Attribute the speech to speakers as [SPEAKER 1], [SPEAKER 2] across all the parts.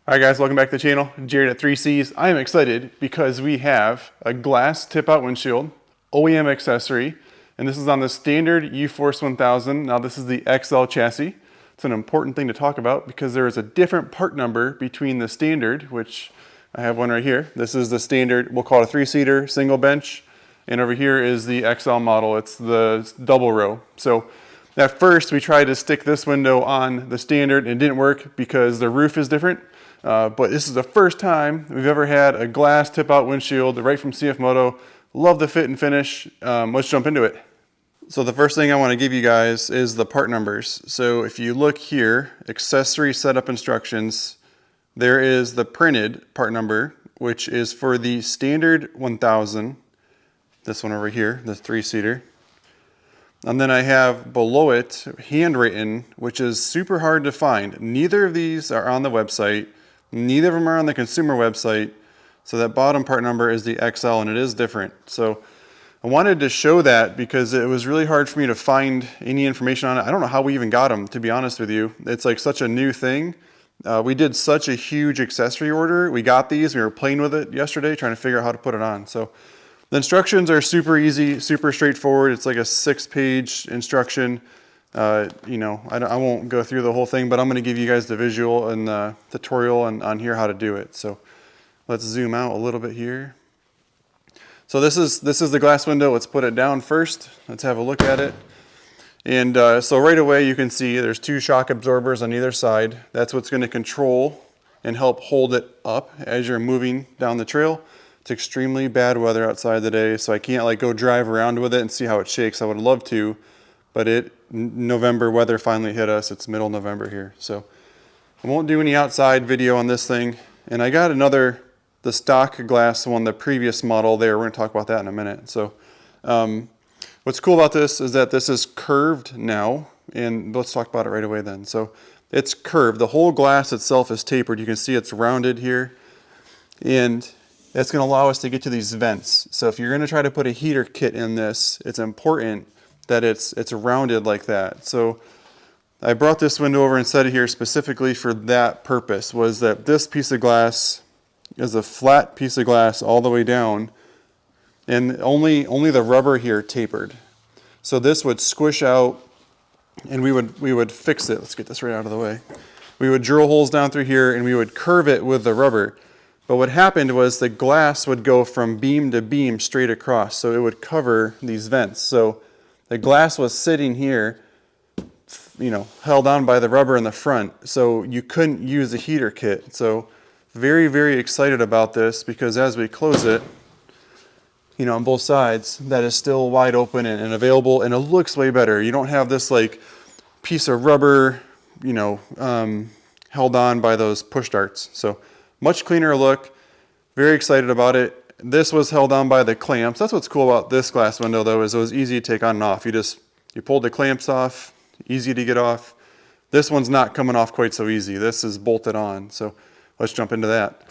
[SPEAKER 1] Alright guys, welcome back to the channel. Jared at 3Cs. I am excited because we have a glass tip-out windshield, OEM accessory, and this is on the standard UForce 1000. Now this is the XL chassis. It's an important thing to talk about because there is a different part number between the standard, which I have one right here. This is the standard, we'll call it a 3-seater, single bench, and over here is the XL model. It's the double row. So at first we tried to stick this window on the standard and it didn't work because the roof is different. But this is the first time we've ever had a glass tip-out windshield right from CF Moto. Love the fit and finish. Let's jump into it. So the first thing I want to give you guys is the part numbers. So if you look here, accessory setup instructions, there is the printed part number, which is for the standard 1000. This one over here, the 3-seater. And then I have below it, handwritten, which is super hard to find. Neither of these are on the website. Neither of them are on the consumer website. So that bottom part number is the XL and it is different. So I wanted to show that because it was really hard for me to find any information on it. I don't know how we even got them, to be honest with you. It's like such a new thing. We did such a huge accessory order. We got these, we were playing with it yesterday, trying to figure out how to put it on. So the instructions are super easy, super straightforward. It's like a 6-page instruction. You know, I won't go through the whole thing, but I'm going to give you guys the visual and the tutorial on here how to do it. So let's zoom out a little bit here. So this is the glass window. Let's put it down first. Let's have a look at it. And so right away you can see there's 2 shock absorbers on either side. That's what's going to control and help hold it up as you're moving down the trail. It's extremely bad weather outside today, so I can't like go drive around with it and see how it shakes. I would love to, but November weather finally hit us. It's middle November here. So I won't do any outside video on this thing. And I got the stock glass one, the previous model there. We're going to talk about that in a minute. So what's cool about this is that this is curved now, and let's talk about it right away then. So it's curved. The whole glass itself is tapered. You can see it's rounded here, and that's going to allow us to get to these vents. So if you're going to try to put a heater kit in this, it's important that it's rounded like that. So I brought this window over and set it here specifically for that purpose, was that this piece of glass is a flat piece of glass all the way down, and only the rubber here tapered. So this would squish out, and we would fix it. Let's get this right out of the way. We would drill holes down through here, and we would curve it with the rubber. But what happened was the glass would go from beam to beam straight across, so it would cover these vents. So the glass was sitting here, you know, held on by the rubber in the front, so you couldn't use a heater kit. So very, very excited about this because as we close it, you know, on both sides, that is still wide open and available, and it looks way better. You don't have this like piece of rubber, you know, held on by those push darts. So much cleaner look. Very excited about it. This was held on by the clamps. That's what's cool about this glass window though, is it was easy to take on and off. You pulled the clamps off, easy to get off. This one's not coming off quite so easy. This is bolted on. So let's jump into that.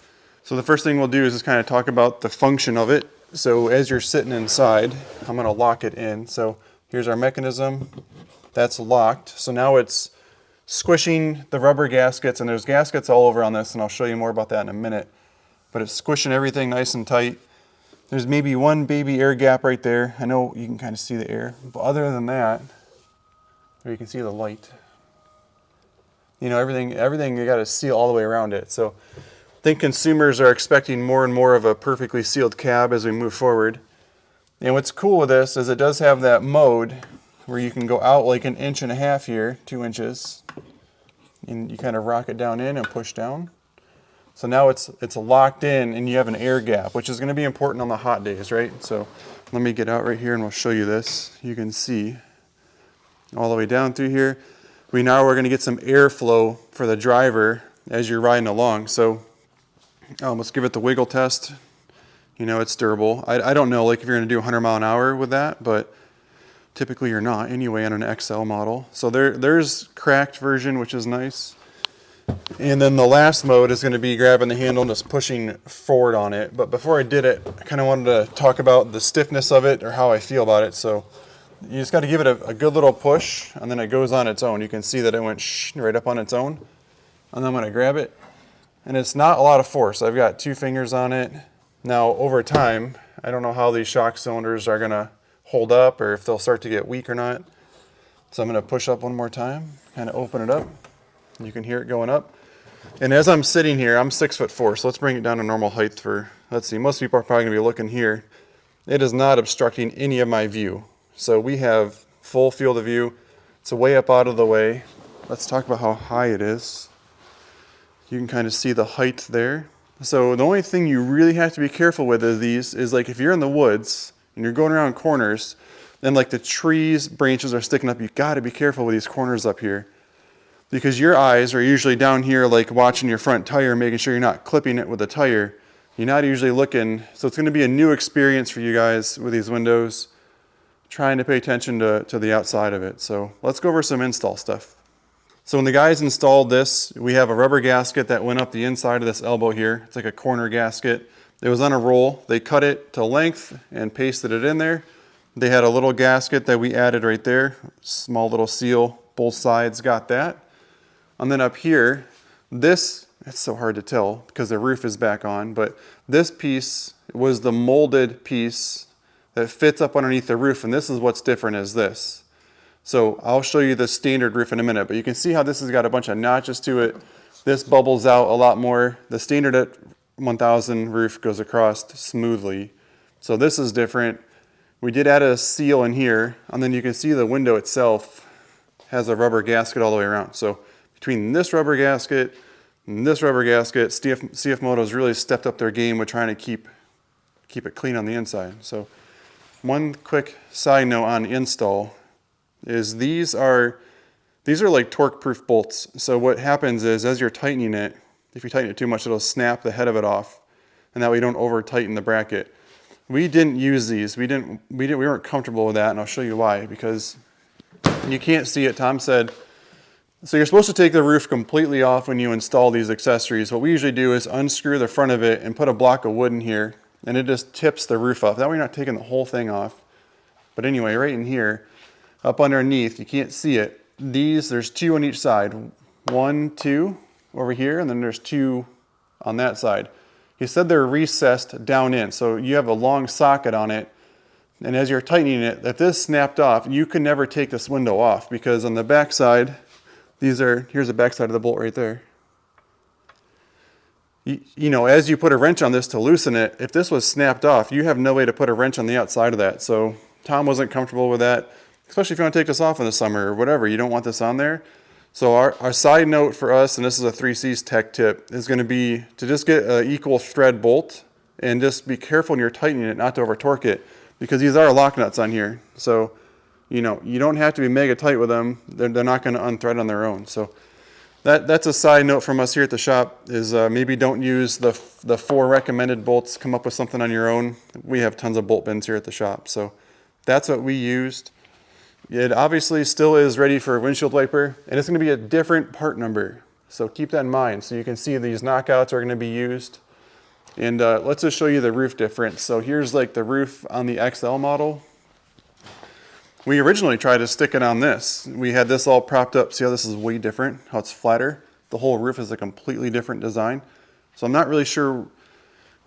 [SPEAKER 1] So the first thing we'll do is just kind of talk about the function of it. So as you're sitting inside, I'm going to lock it in. So here's our mechanism. That's locked. So now it's squishing the rubber gaskets, and there's gaskets all over on this, and I'll show you more about that in a minute. But it's squishing everything nice and tight. There's maybe one baby air gap right there. I know you can kind of see the air, but other than that, there you can see the light. You know, everything you got to seal all the way around it. So I think consumers are expecting more and more of a perfectly sealed cab as we move forward. And what's cool with this is it does have that mode where you can go out like 1.5 inches here, 2 inches, and you kind of rock it down in and push down. So now it's locked in and you have an air gap, which is going to be important on the hot days, right? So let me get out right here and we'll show you this. You can see all the way down through here. We're going to get some airflow for the driver as you're riding along. So let's give it the wiggle test. You know, it's durable. I don't know like if you're going to do 100 mile an hour with that, but typically you're not anyway on an XL model. So there's cracked version, which is nice. And then the last mode is going to be grabbing the handle and just pushing forward on it. But before I did it, I kind of wanted to talk about the stiffness of it or how I feel about it. So you just got to give it a good little push, and then it goes on its own. You can see that it went right up on its own. And then I'm going to grab it, and it's not a lot of force. I've got 2 fingers on it. Now over time, I don't know how these shock cylinders are gonna hold up or if they'll start to get weak or not. So I'm gonna push up one more time, kind of open it up. You can hear it going up. And as I'm sitting here, I'm 6'4", so let's bring it down to normal height for, let's see, most people are probably gonna be looking here. It is not obstructing any of my view. So we have full field of view. It's way up out of the way. Let's talk about how high it is. You can kind of see the height there. So the only thing you really have to be careful with of these is like if you're in the woods and you're going around corners, then like the trees, branches are sticking up, you've got to be careful with these corners up here. Because your eyes are usually down here like watching your front tire, making sure you're not clipping it with the tire. You're not usually looking, so it's going to be a new experience for you guys with these windows, trying to pay attention to the outside of it. So let's go over some install stuff. So when the guys installed this, we have a rubber gasket that went up the inside of this elbow here. It's like a corner gasket. It was on a roll. They cut it to length and pasted it in there. They had a little gasket that we added right there, small little seal, both sides got that. And then up here, this, it's so hard to tell because the roof is back on, but this piece was the molded piece that fits up underneath the roof, and this is what's different is this. So I'll show you the standard roof in a minute, but you can see how this has got a bunch of notches to it. This bubbles out a lot more. The standard at 1000 roof goes across smoothly. So this is different. We did add a seal in here, and then you can see the window itself has a rubber gasket all the way around. So between this rubber gasket and this rubber gasket, CF Moto's really stepped up their game with trying to keep it clean on the inside. So one quick side note on install is these are like torque-proof bolts. So what happens is as you're tightening it, if you tighten it too much, it'll snap the head of it off, and that way you don't over-tighten the bracket. We didn't use these. We weren't comfortable with that, and I'll show you why. Because you can't see it. Tom said, so you're supposed to take the roof completely off when you install these accessories. What we usually do is unscrew the front of it and put a block of wood in here, and it just tips the roof off. That way you're not taking the whole thing off. But anyway, right in here, up underneath, you can't see it. There's 2 on each side. 1, 2 over here, and then there's 2 on that side. He said they're recessed down in, so you have a long socket on it, and as you're tightening it, if this snapped off, you can never take this window off, because on the back side, here's the back side of the bolt right there. You know, as you put a wrench on this to loosen it, if this was snapped off, you have no way to put a wrench on the outside of that. So Tom wasn't comfortable with that, especially if you want to take this off in the summer or whatever. You don't want this on there. So our side note for us, and this is a 3C's tech tip, is going to be to just get an equal thread bolt and just be careful when you're tightening it not to over torque it, because these are lock nuts on here. So, you know, you don't have to be mega tight with them. They're not going to unthread on their own. So that's a side note from us here at the shop, is maybe don't use the 4 recommended bolts. Come up with something on your own. We have tons of bolt bins here at the shop. So that's what we used. It obviously still is ready for a windshield wiper, and it's going to be a different part number. So keep that in mind. So you can see these knockouts are going to be used. And let's just show you the roof difference. So here's like the roof on the XL model. We originally tried to stick it on this. We had this all propped up. See how this is way different, how it's flatter? The whole roof is a completely different design. So I'm not really sure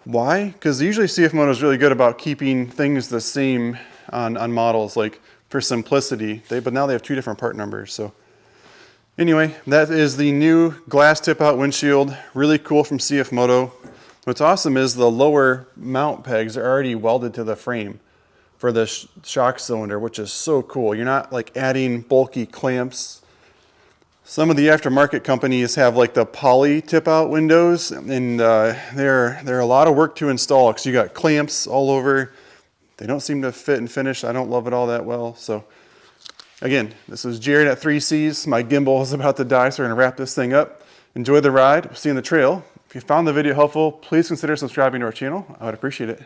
[SPEAKER 1] why, because usually CF Moto is really good about keeping things the same on models, like for simplicity. But now they have 2 different part numbers. So anyway, that is the new glass tip out windshield. Really cool from CF Moto. What's awesome is the lower mount pegs are already welded to the frame for the shock cylinder, which is so cool. You're not like adding bulky clamps. Some of the aftermarket companies have like the poly tip out windows, and they're a lot of work to install because you got clamps all over. They don't seem to fit and finish. I don't love it all that well. So again, this is Jared at 3Cs. My gimbal is about to die, so we're gonna wrap this thing up. Enjoy the ride. We'll see you on the trail. If you found the video helpful, please consider subscribing to our channel. I would appreciate it.